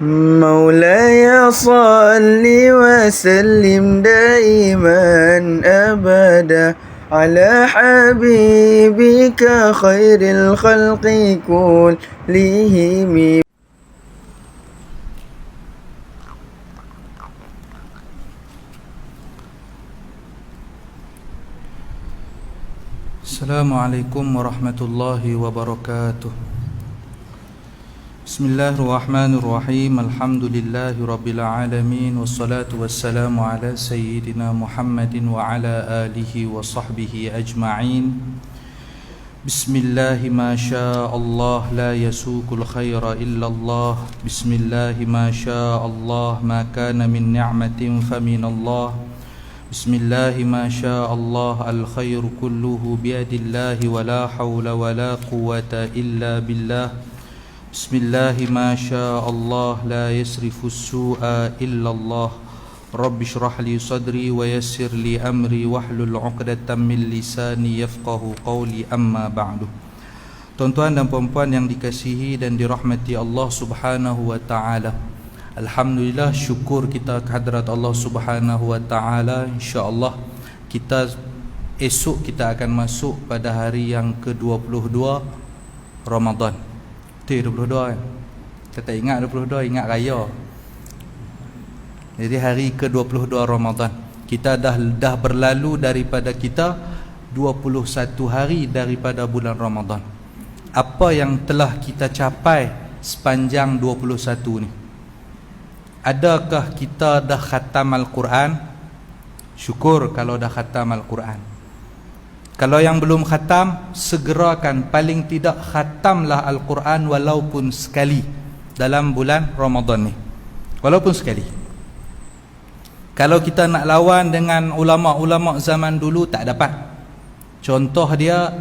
مولاي صل وسلم دائما أبدا على حبيبك خير الخلق كلهم. Assalamualaikum warahmatullahi wabarakatuh. Bismillahirrahmanirrahim. Alhamdulillahi rabbil alamin. Wassalatu wassalamu ala sayyidina Muhammadin wa ala alihi wa sahbihi ajma'in. Bismillahi ma sya'allah la yasukul khaira illallah. Bismillahi ma sya'allah ma kana min ni'matin faminallah. Bismillahi ma sya'allah al-khairu kulluhu biyadillahi wa la hawla wa la quwwata illa billah. Bismillahi ma sya'allah la yasrifu as-su'a illa Allah. Rabbi shrah li sadri wa yassir li amri wahlul 'uqdatam min lisani yafqahu qawli, amma ba'du. Tuan-tuan dan puan-puan yang dikasihi dan dirahmati Allah Subhanahu wa taala. Alhamdulillah, syukur kita kehadrat Allah Subhanahu wa taala. Insya-Allah esok kita akan masuk pada hari yang ke-22 Ramadan. Betul 22 kan? Kita tak ingat 22, ingat raya. Jadi hari ke-22 Ramadan. Kita dah berlalu daripada kita 21 hari daripada bulan Ramadan. Apa yang telah kita capai sepanjang 21 ni? Adakah kita dah khatam Al-Quran? Syukur kalau dah khatam Al-Quran. Kalau yang belum khatam, segerakan, paling tidak khatamlah Al-Quran walaupun sekali dalam bulan Ramadan ni. Walaupun sekali. Kalau kita nak lawan dengan ulama-ulama zaman dulu, tak dapat. Contoh dia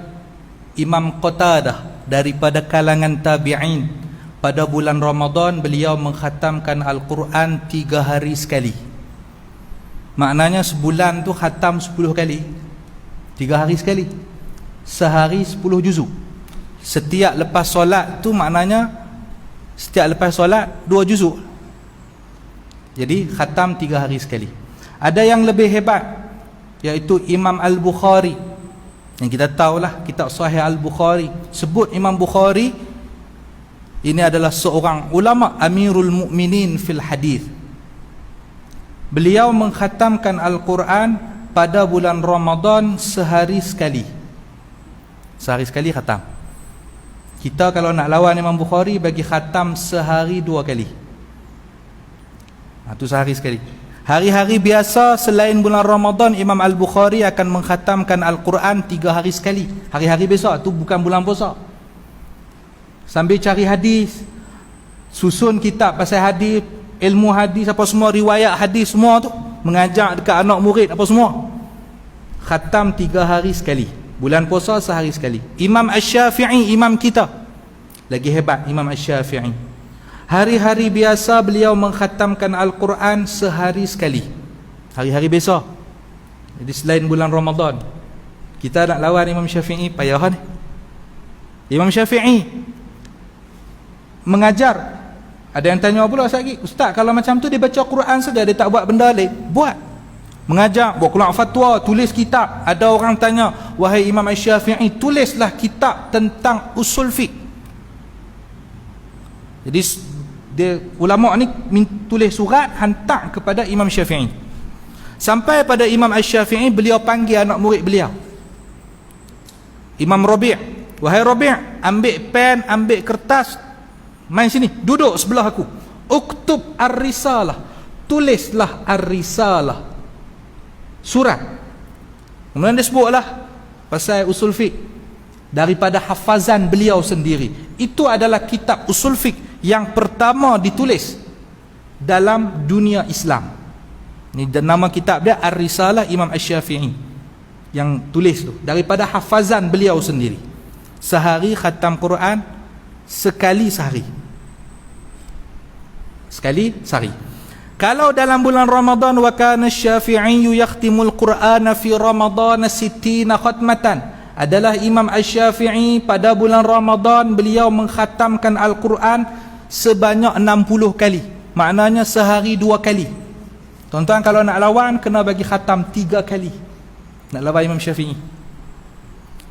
Imam Qatadah daripada kalangan tabi'in. Pada bulan Ramadan beliau mengkhatamkan Al-Quran 3 hari sekali. Maknanya sebulan tu khatam 10 kali. 3 hari sekali. Sehari 10 juzuk. Setiap lepas solat tu maknanya setiap lepas solat 2 juzuk. Jadi khatam 3 hari sekali. Ada yang lebih hebat, iaitu Imam Al-Bukhari. Yang kita tahulah kitab Sahih Al-Bukhari. Sebut Imam Bukhari, ini adalah seorang ulama, Amirul Mukminin fil hadis. Beliau mengkhatamkan Al-Quran pada bulan Ramadan sehari sekali. Sehari sekali khatam. Kita kalau nak lawan Imam Bukhari, bagi khatam sehari 2 kali. Itu sehari sekali. Hari-hari biasa selain bulan Ramadan, Imam Al-Bukhari akan mengkhatamkan Al-Quran 3 hari sekali. Hari-hari besok, itu bukan bulan puasa. Sambil cari hadis, susun kitab pasal hadis, ilmu hadis apa semua, riwayat hadis semua tu, mengajak dekat anak murid apa semua. Khatam 3 hari sekali. Bulan puasa sehari sekali. Imam Asy-Syafi'i, imam kita, lagi hebat Imam Asy-Syafi'i. Hari-hari biasa beliau mengkhatamkan Al-Quran sehari sekali. Hari-hari biasa. Jadi selain bulan Ramadan, kita nak lawan Imam Syafi'i, payah ni. Imam Syafi'i mengajar. Ada yang tanya pula lagi, Ustaz, kalau macam tu dia baca Quran saja, dia tak buat benda lain? Buat. Mengajar, buat keluar fatwa, tulis kitab. Ada orang tanya, wahai Imam Asy-Syafi'i, tulislah kitab tentang usul fiqh. Jadi dia, ulama ni tulis surat hantar kepada Imam Syafi'i. Sampai pada Imam Asy-Syafi'i, beliau panggil anak murid beliau, Imam Rabi', wahai Rabi', ambil pen, ambil kertas, main sini, duduk sebelah aku. Uktub ar-risalah, tulislah ar-risalah, surat. Kemudian dia sebutlah pasal usul fiqh daripada hafazan beliau sendiri. Itu adalah kitab usul fiqh yang pertama ditulis dalam dunia Islam. Ini nama kitab dia Ar-Risalah Imam Asy-Syafi'i, yang tulis tu daripada hafazan beliau sendiri. Sehari khatam Quran sekali sehari. Sekali sehari. Kalau dalam bulan Ramadan, wa kana Asy-Syafi'i yakhtimul Qur'ana fi Ramadan 60 khatmatan. Adalah Imam Asy-Syafi'i pada bulan Ramadan beliau mengkhatamkan Al-Quran sebanyak 60 kali. Maknanya sehari 2 kali. Tuan-tuan kalau nak lawan kena bagi khatam 3 kali. Nak lawan Imam Syafi'i.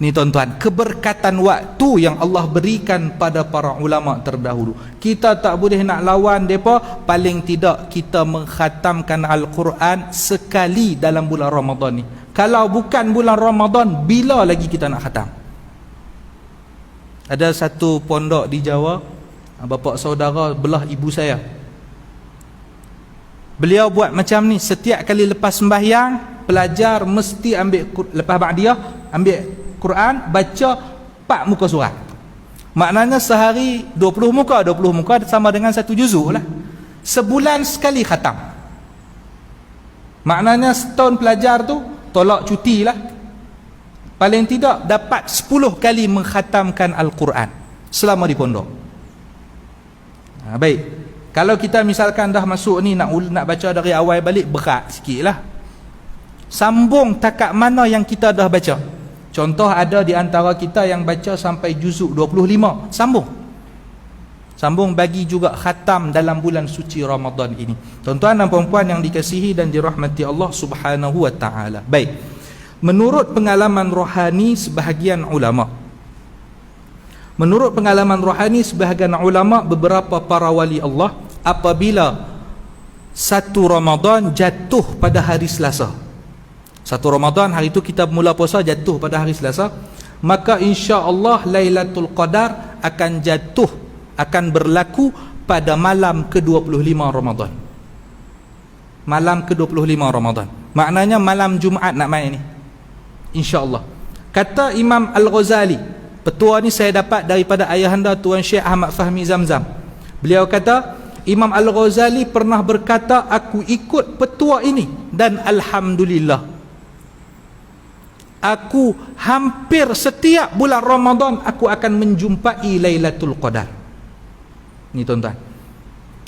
Ni tuan-tuan, keberkatan waktu yang Allah berikan pada para ulama terdahulu. Kita tak boleh nak lawan depa, paling tidak kita mengkhatamkan Al-Quran sekali dalam bulan Ramadan ni. Kalau bukan bulan Ramadan, bila lagi kita nak khatam? Ada satu pondok di Jawa, bapa saudara belah ibu saya. Beliau buat macam ni, setiap kali lepas sembahyang, pelajar mesti ambil, lepas ba'diyah, ambil Quran, baca 4 muka surat. Maknanya sehari 20 muka sama dengan 1 juzuk lah. Sebulan sekali khatam. Maknanya setahun pelajar tu tolak cuti lah. Paling tidak dapat 10 kali mengkhatamkan Al-Quran selama di pondok. Baik, kalau kita misalkan dah masuk ni nak baca dari awal balik, berat sikit lah. Sambung takat mana yang kita dah baca. Contoh, ada di antara kita yang baca sampai juzuk 25, sambung bagi juga khatam dalam bulan suci Ramadan ini. Tuan-tuan dan puan-puan yang dikasihi dan dirahmati Allah Subhanahu wa taala. Baik. Menurut pengalaman rohani sebahagian ulama, beberapa para wali Allah, apabila satu Ramadan jatuh pada hari Selasa, satu Ramadan, hari itu kita mula puasa, jatuh pada hari Selasa, maka insya-Allah Lailatul Qadar akan jatuh, akan berlaku pada malam ke-25 Ramadan. Malam ke-25 Ramadan. Maknanya malam Jumaat nak main ni. Insya-Allah. Kata Imam Al-Ghazali, petua ni saya dapat daripada ayahanda Tuan Syekh Ahmad Fahmi Zamzam. Beliau kata, Imam Al-Ghazali pernah berkata, aku ikut petua ini dan alhamdulillah, aku hampir setiap bulan Ramadan aku akan menjumpai Lailatul Qadar. Ni tuan-tuan,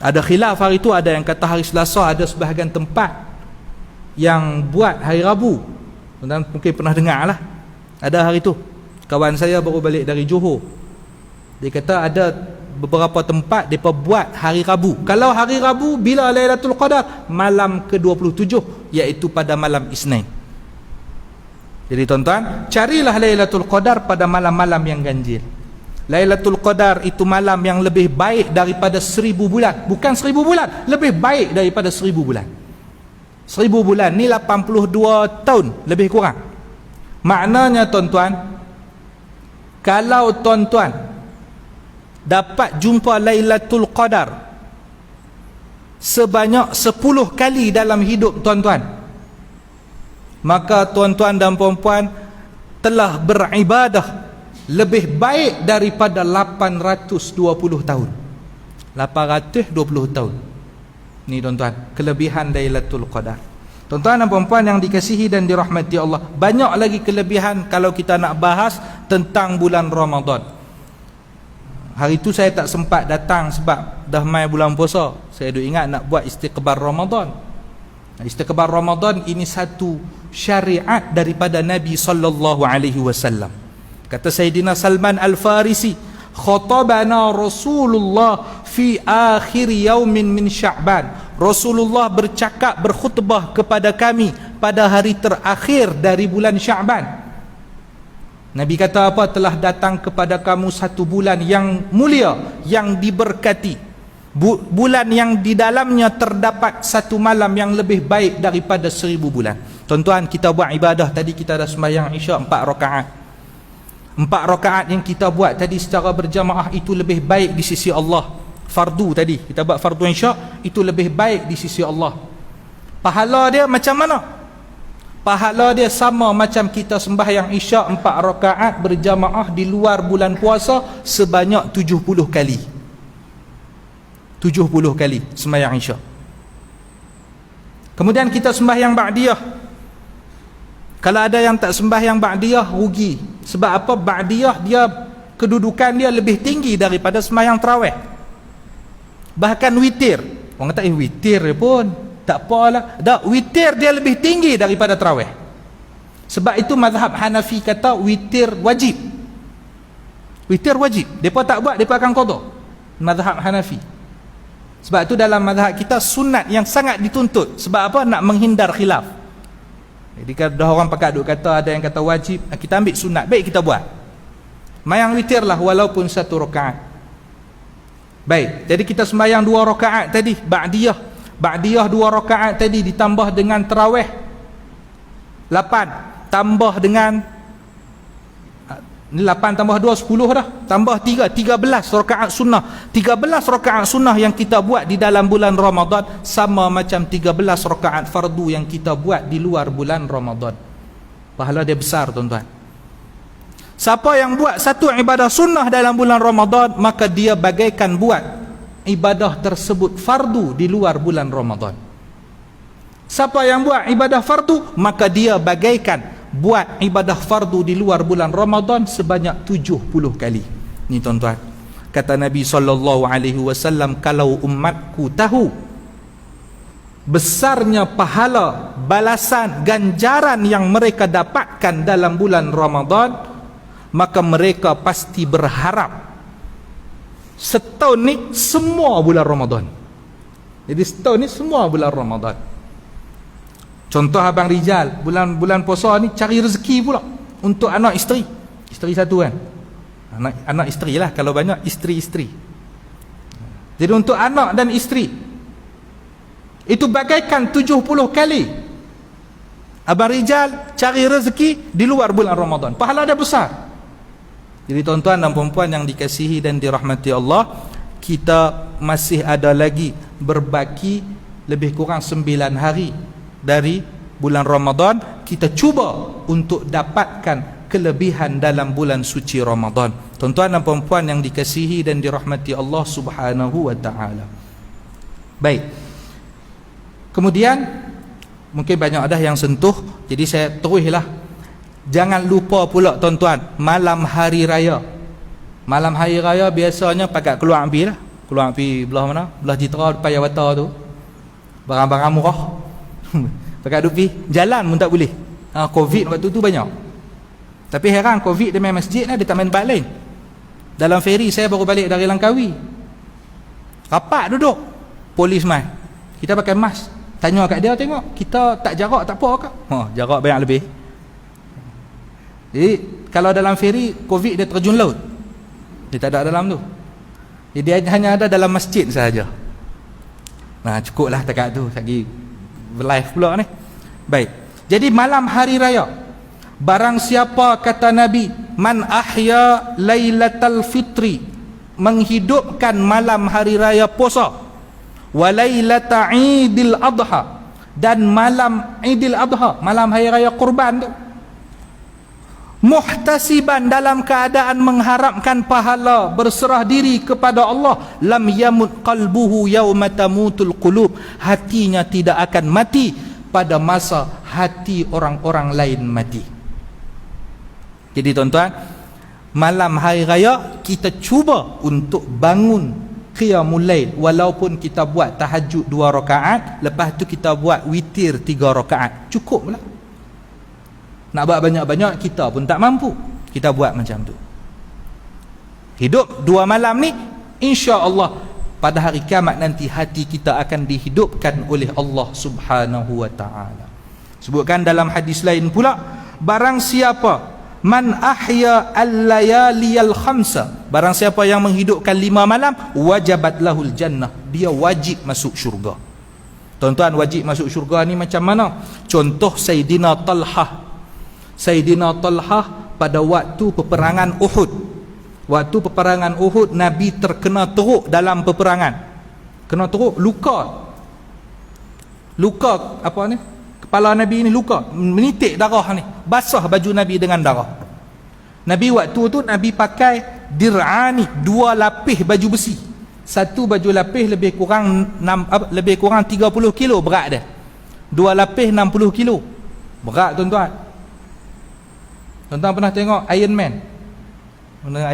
ada khilaf hari itu, ada yang kata hari Selasa, ada sebahagian tempat yang buat hari Rabu. Tuan-tuan mungkin pernah dengar lah, ada hari itu. Kawan saya baru balik dari Johor, dia kata ada beberapa tempat mereka buat hari Rabu. Kalau hari Rabu, bila Lailatul Qadar? Malam ke-27, iaitu pada malam Isnin. Jadi tuan-tuan, carilah Lailatul Qadar pada malam-malam yang ganjil. Lailatul Qadar itu malam yang lebih baik daripada 1000 bulan. Bukan 1000 bulan, lebih baik daripada 1000 bulan. 1000 bulan ni 82 tahun lebih kurang. Maknanya tuan-tuan, kalau tuan-tuan dapat jumpa Lailatul Qadar sebanyak 10 kali dalam hidup tuan-tuan, maka tuan-tuan dan puan-puan telah beribadah lebih baik daripada 820 tahun. 820 tahun. Ni tuan-tuan, kelebihan Lailatul Qadar. Tuan-tuan dan puan-puan yang dikasihi dan dirahmati Allah, banyak lagi kelebihan kalau kita nak bahas tentang bulan Ramadan. Hari itu saya tak sempat datang sebab dah mai bulan puasa. Saya duk ingat nak buat istiqbar Ramadan. Istiqbar Ramadan ini satu syariat daripada Nabi sallallahu alaihi wasallam. Kata Sayyidina Salman Al-Farisi, khatabana Rasulullah fi akhir yaumin min Sya'ban. Rasulullah bercakap, berkhutbah kepada kami pada hari terakhir dari bulan Sya'ban. Nabi kata apa? Telah datang kepada kamu satu bulan yang mulia, yang diberkati, bulan yang di dalamnya terdapat satu malam yang lebih baik daripada 1000 bulan. Tuan-tuan, kita buat ibadah tadi, kita dah sembahyang Isyak 4 rakaat. 4 rakaat yang kita buat tadi secara berjamaah itu lebih baik di sisi Allah. Fardu tadi, kita buat fardu Isyak, itu lebih baik di sisi Allah. Pahala dia macam mana? Pahala dia sama macam kita sembahyang Isyak 4 rakaat berjamaah di luar bulan puasa sebanyak 70 kali. 70 kali sembahyang Isyak. Kemudian kita sembahyang Ba'diyah. Kalau ada yang tak sembahyang Ba'diyah, rugi. Sebab apa? Ba'diyah dia, kedudukan dia lebih tinggi daripada sembahyang Tarawih. Bahkan witir, orang kata witir pun tak apalah. Tak, witir dia lebih tinggi daripada Tarawih. Sebab itu mazhab Hanafi kata witir wajib. Witir wajib. Depa tak buat, depa akan qada. mazhab Hanafi. Sebab tu dalam mazhab kita sunat yang sangat dituntut. Sebab apa? Nak menghindar khilaf. Jadi kalau orang pakat duk kata, ada yang kata wajib, kita ambil sunat, baik kita buat. Mayang witirlah walaupun 1 rakaat. Baik, jadi kita sembahyang 2 rakaat tadi, Ba'diyah 2 rakaat tadi ditambah dengan tarawih 8, tambah dengan ni 8 tambah 2 10 dah, tambah 3 13 rakaat sunnah. 13 rakaat sunnah yang kita buat di dalam bulan Ramadan sama macam 13 rakaat fardu yang kita buat di luar bulan Ramadan. Pahala dia besar, tuan-tuan. Siapa yang buat satu ibadah sunnah dalam bulan Ramadan, maka dia bagaikan buat ibadah tersebut fardu di luar bulan Ramadan. Siapa yang buat ibadah fardu, maka dia bagaikan buat ibadah fardu di luar bulan Ramadan sebanyak 70 kali. Ni tuan-tuan, kata Nabi SAW, kalau umatku tahu besarnya pahala, balasan, ganjaran yang mereka dapatkan dalam bulan Ramadan, maka mereka pasti berharap setahun ni semua bulan Ramadan. Jadi setahun ni semua bulan Ramadan. Contoh abang Rijal, bulan puasa ni cari rezeki pula untuk anak isteri. Isteri satu kan, anak isteri lah, kalau banyak isteri-isteri. Jadi untuk anak dan isteri itu bagaikan 70 kali abang Rijal cari rezeki di luar bulan Ramadan. Pahala dia besar. Jadi tuan-tuan dan perempuan yang dikasihi dan dirahmati Allah, kita masih ada lagi berbaki lebih kurang 9 hari dari bulan Ramadan. Kita cuba untuk dapatkan kelebihan dalam bulan suci Ramadan. Tuan-tuan dan perempuan yang dikasihi dan dirahmati Allah Subhanahu wa taala. Baik. Kemudian mungkin banyak ada yang sentuh, jadi saya teruslah. Jangan lupa pula tuan-tuan, malam hari raya. Malam hari raya biasanya pakat keluar api lah. Keluar api belah mana? Belah Jitra depan Yawata tu. Barang-barang murah. Pakat duk pergi. Jalan pun tak boleh. Covid waktu tu banyak. Tapi heran, Covid dia main masjid lah, dia tak main tempat lain. Dalam feri saya baru balik dari Langkawi. Rapat duduk. Polis mai. Kita pakai mask. Tanya kat dia, tengok. Kita tak jarak tak apa ke? Jarak banyak lebih. Jadi kalau dalam feri Covid dia terjun laut, dia tak ada dalam tu. Jadi dia hanya ada dalam masjid sahaja. Nah cukuplah takat tu, lagi live pula ni. Baik, jadi malam hari raya, barang siapa kata Nabi, man ahya lailatal fitri, menghidupkan malam hari raya puasa, wa lailata idil adha, dan malam idil adha, malam hari raya kurban tu, muhtasiban, dalam keadaan mengharapkan pahala, berserah diri kepada Allah, lam yamut qalbuhu yauma tamutul qulub, hatinya tidak akan mati pada masa hati orang-orang lain mati. Jadi tuan-tuan, malam hari raya kita cuba untuk bangun qiyamul lail, walaupun kita buat tahajud 2 rakaat, lepas tu kita buat witir 3 rakaat, cukuplah. Nak buat banyak-banyak kita pun tak mampu. Kita buat macam tu. Hidup 2 malam ni, insya-Allah pada hari kiamat nanti hati kita akan dihidupkan oleh Allah Subhanahu wa taala. Sebutkan dalam hadis lain pula, barang siapa man ahya al-layaliyal khamsa, barang siapa yang menghidupkan 5 malam, wajabat lahul jannah, dia wajib masuk syurga. Tuan-tuan, wajib masuk syurga ni macam mana? Contoh Sayyidina Talhah pada waktu peperangan Uhud. Waktu peperangan Uhud, Nabi terkena teruk dalam peperangan. Kena teruk, luka apa ni? Kepala Nabi ni luka, menitik darah ni, basah baju Nabi dengan darah. Nabi waktu tu Nabi pakai dir'ani, 2 lapis baju besi. Satu baju lapis lebih kurang 30 kilo berat dia. 2 lapis 60 kilo. Berat tuan-tuan. Tuan-tuan pernah tengok Iron Man?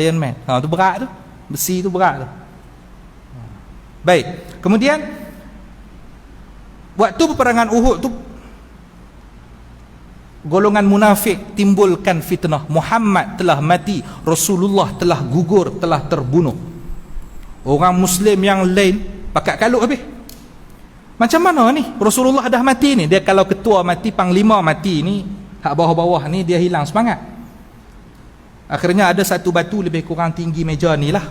Iron Man. Tu berat tu. Besi tu berat tu. Baik. Kemudian waktu peperangan Uhud tu, golongan munafik timbulkan fitnah. Muhammad telah mati, Rasulullah telah gugur, telah terbunuh. Orang Muslim yang lain pakat kalut habis. Macam mana ni? Rasulullah dah mati ni. Dia kalau ketua mati, panglima mati ni, hak bawah-bawah ni dia hilang semangat. Akhirnya ada satu batu lebih kurang tinggi meja ni lah.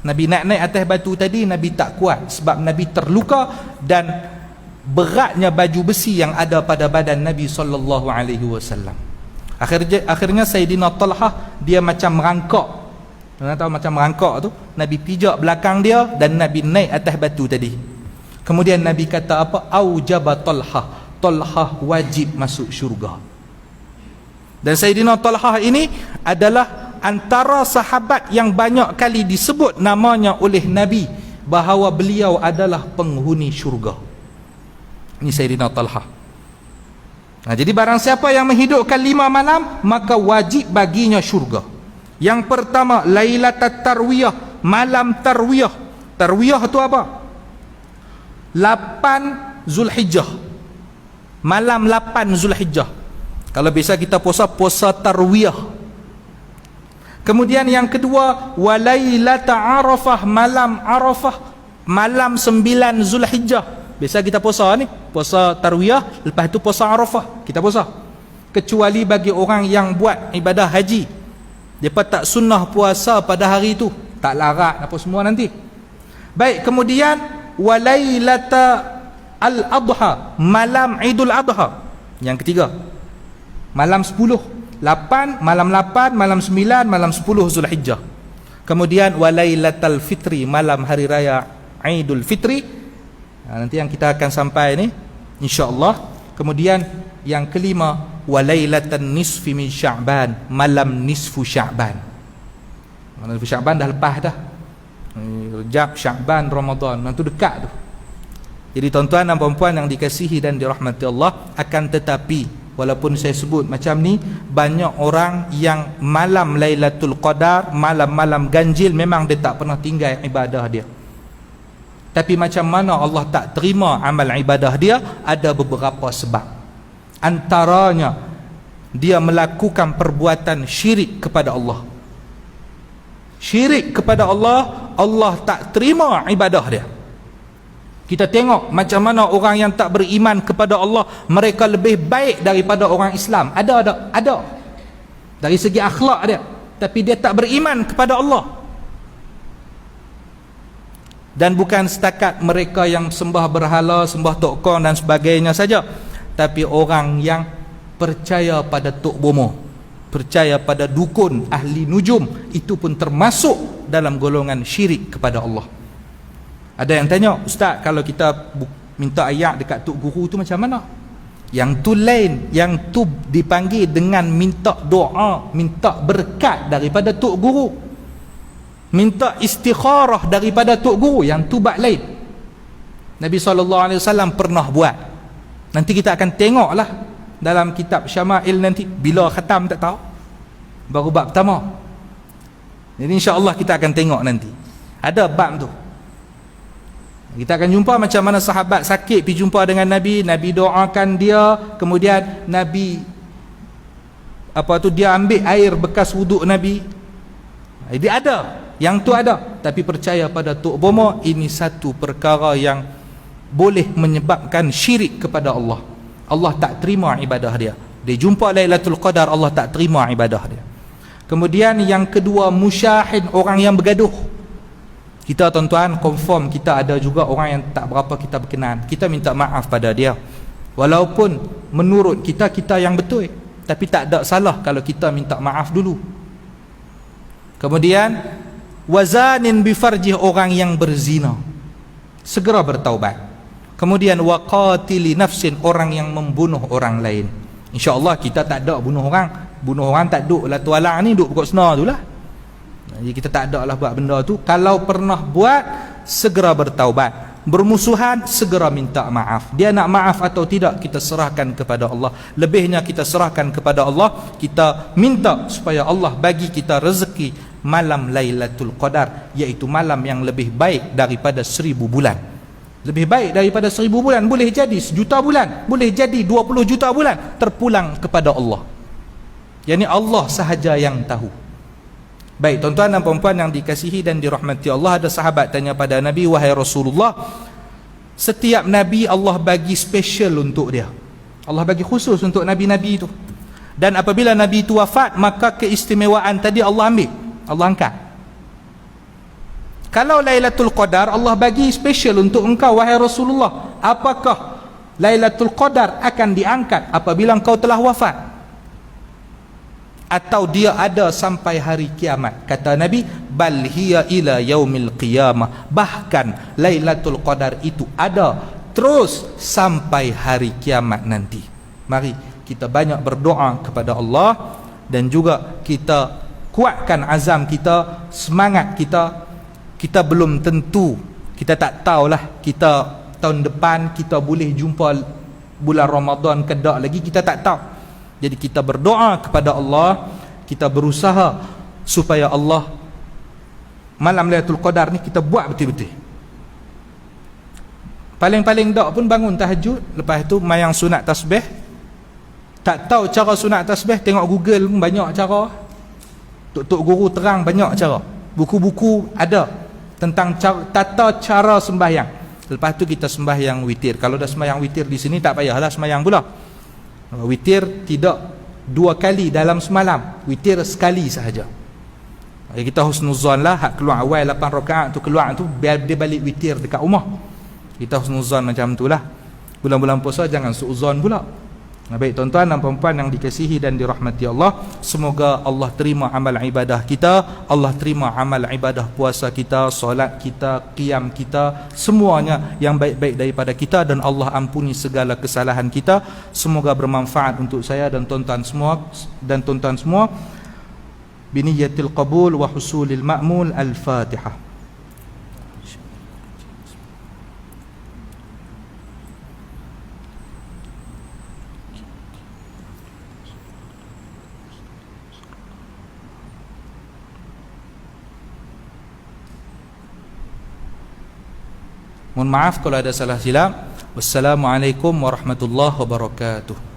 Nabi naik atas batu tadi, Nabi tak kuat sebab Nabi terluka dan beratnya baju besi yang ada pada badan Nabi SAW. Akhirnya Sayyidina Talhah dia macam merangkak. Tuan tahu macam merangkak tu, Nabi pijak belakang dia dan Nabi naik atas batu tadi. Kemudian Nabi kata apa? Aujaba Talhah, Talhah wajib masuk syurga. Dan Sayyidina Talhah ini adalah antara sahabat yang banyak kali disebut namanya oleh Nabi bahawa beliau adalah penghuni syurga. Ini Sayyidina Talhah. Nah, jadi barang siapa yang menghidupkan 5 malam, maka wajib baginya syurga. Yang pertama, Lailatul Tarwiyah, malam Tarwiyah. Tarwiyah itu apa? 8 Zulhijjah. Malam 8 Zulhijjah. Kalau biasa kita puasa Tarwiyah. Kemudian yang kedua, Walailatul Arafah, malam Arafah, malam 9 Zulhijjah. Biasa kita puasa ni, puasa Tarwiyah, lepas tu puasa Arafah, kita puasa. Kecuali bagi orang yang buat ibadah haji, depa tak sunnah puasa pada hari itu, tak larat apa semua nanti. Baik, kemudian Walailatul Adha, malam Idul Adha. Yang ketiga, malam 10, 8, malam 8, malam 9, malam 10 Zulhijjah. Kemudian Walailatul Fitri, malam hari raya Idul Fitri. Nanti yang kita akan sampai ni insya-Allah. Kemudian yang kelima, Walailatul Nisfi min Sya'ban, malam nisfu Sya'ban. Malam nisfu Sya'ban dah lepas dah. Rejab, Sya'ban, Ramadan, itu dekat tu. Jadi tuan-tuan dan puan-puan yang dikasihi dan dirahmati Allah, akan tetapi walaupun saya sebut macam ni, banyak orang yang malam Lailatul Qadar, malam-malam ganjil, memang dia tak pernah tinggal ibadah dia. Tapi macam mana Allah tak terima amal ibadah dia? Ada beberapa sebab. Antaranya, dia melakukan perbuatan syirik kepada Allah. Syirik kepada Allah, Allah tak terima ibadah dia. Kita tengok macam mana orang yang tak beriman kepada Allah, mereka lebih baik daripada orang Islam. Ada dari segi akhlak dia, tapi dia tak beriman kepada Allah. Dan bukan setakat mereka yang sembah berhala, sembah tokong dan sebagainya saja, tapi orang yang percaya pada tok bomo, percaya pada dukun, ahli nujum, itu pun termasuk dalam golongan syirik kepada Allah. Ada yang tanya, Ustaz, kalau kita minta ayat dekat tok guru tu macam mana? Yang tu lain, yang tu dipanggil dengan minta doa, minta berkat daripada tok guru, minta istikharah daripada tok guru, yang tu bab lain. Nabi SAW pernah buat. Nanti kita akan tengoklah dalam kitab Syama'il nanti, bila khatam tak tahu, baru bab pertama. Jadi insya-Allah kita akan tengok nanti ada bab tu. Kita akan jumpa macam mana sahabat sakit pergi jumpa dengan Nabi, Nabi doakan dia, kemudian Nabi dia ambil air bekas wuduk Nabi. Dia ada, yang tu ada, tapi percaya pada tok bomo, ini satu perkara yang boleh menyebabkan syirik kepada Allah. Allah tak terima ibadah dia. Dia jumpa Lailatul Qadar, Allah tak terima ibadah dia. Kemudian yang kedua, musyahid, orang yang bergaduh. Kita tuan-tuan confirm kita ada juga orang yang tak berapa kita berkenan, kita minta maaf pada dia, walaupun menurut kita yang betul, tapi tak ada salah kalau kita minta maaf dulu. Kemudian wazanin bifarjih, orang yang berzina, segera bertaubat. Kemudian waqatili nafsin, orang yang membunuh orang lain. InsyaAllah kita tak ada bunuh orang tak duk lah tualang ni, duk pokok senar tu lah. Jadi kita tak ada lah buat benda tu. Kalau pernah buat, segera bertaubat. Bermusuhan, segera minta maaf. Dia nak maaf atau tidak, kita serahkan kepada Allah. Lebihnya kita serahkan kepada Allah. Kita minta supaya Allah bagi kita rezeki malam Lailatul Qadar, iaitu malam yang lebih baik daripada 1000 bulan. Lebih baik daripada 1000 bulan. Boleh jadi 1 juta bulan, boleh jadi 20 juta bulan. Terpulang kepada Allah. Yani Allah sahaja yang tahu. Baik, tuan-tuan dan puan-puan yang dikasihi dan dirahmati Allah, ada sahabat tanya pada Nabi, wahai Rasulullah, setiap Nabi Allah bagi special untuk dia, Allah bagi khusus untuk Nabi-Nabi itu, dan apabila Nabi itu wafat, maka keistimewaan tadi Allah ambil, Allah angkat. Kalau Lailatul Qadar Allah bagi special untuk engkau wahai Rasulullah, apakah Lailatul Qadar akan diangkat apabila engkau telah wafat, atau dia ada sampai hari kiamat? Kata Nabi, bal hiya ila yaumil qiyamah, bahkan Lailatul Qadar itu ada terus sampai hari kiamat nanti. Mari kita banyak berdoa kepada Allah, dan juga kita kuatkan azam kita, semangat kita. Kita belum tentu, kita tak tahulah kita tahun depan kita boleh jumpa bulan Ramadan ke tak lagi, kita tak tahu. Jadi kita berdoa kepada Allah, kita berusaha supaya Allah malam Lailatul Qadar ni kita buat betul-betul. Paling-paling tak pun bangun tahajud, lepas tu mayang sunat tasbih. Tak tahu cara sunat tasbih, tengok Google pun banyak cara. Tok-tok guru terang banyak cara. Buku-buku ada tentang tata cara sembahyang. Lepas tu kita sembahyang witir. Kalau dah sembahyang witir di sini tak payahlah sembahyang pula. Witir tidak 2 kali dalam semalam, witir sekali sahaja. Kita husnuzan lah, hak keluar awal 8 rakaat tu keluar tu, biar dia balik witir dekat rumah. Kita husnuzan macam tu lah. Bulan-bulan puasa jangan suuzan pula. Baik tuan-tuan dan puan-puan yang dikasihi dan dirahmati Allah, semoga Allah terima amal ibadah kita, Allah terima amal ibadah puasa kita, solat kita, qiyam kita, semuanya yang baik-baik daripada kita, dan Allah ampuni segala kesalahan kita. Semoga bermanfaat untuk saya dan tuan-tuan semua. Biniyatil qabul wa husulil ma'mul. Al-Fatihah. Mohon maaf kalau ada salah silap. Wassalamualaikum warahmatullahi wabarakatuh.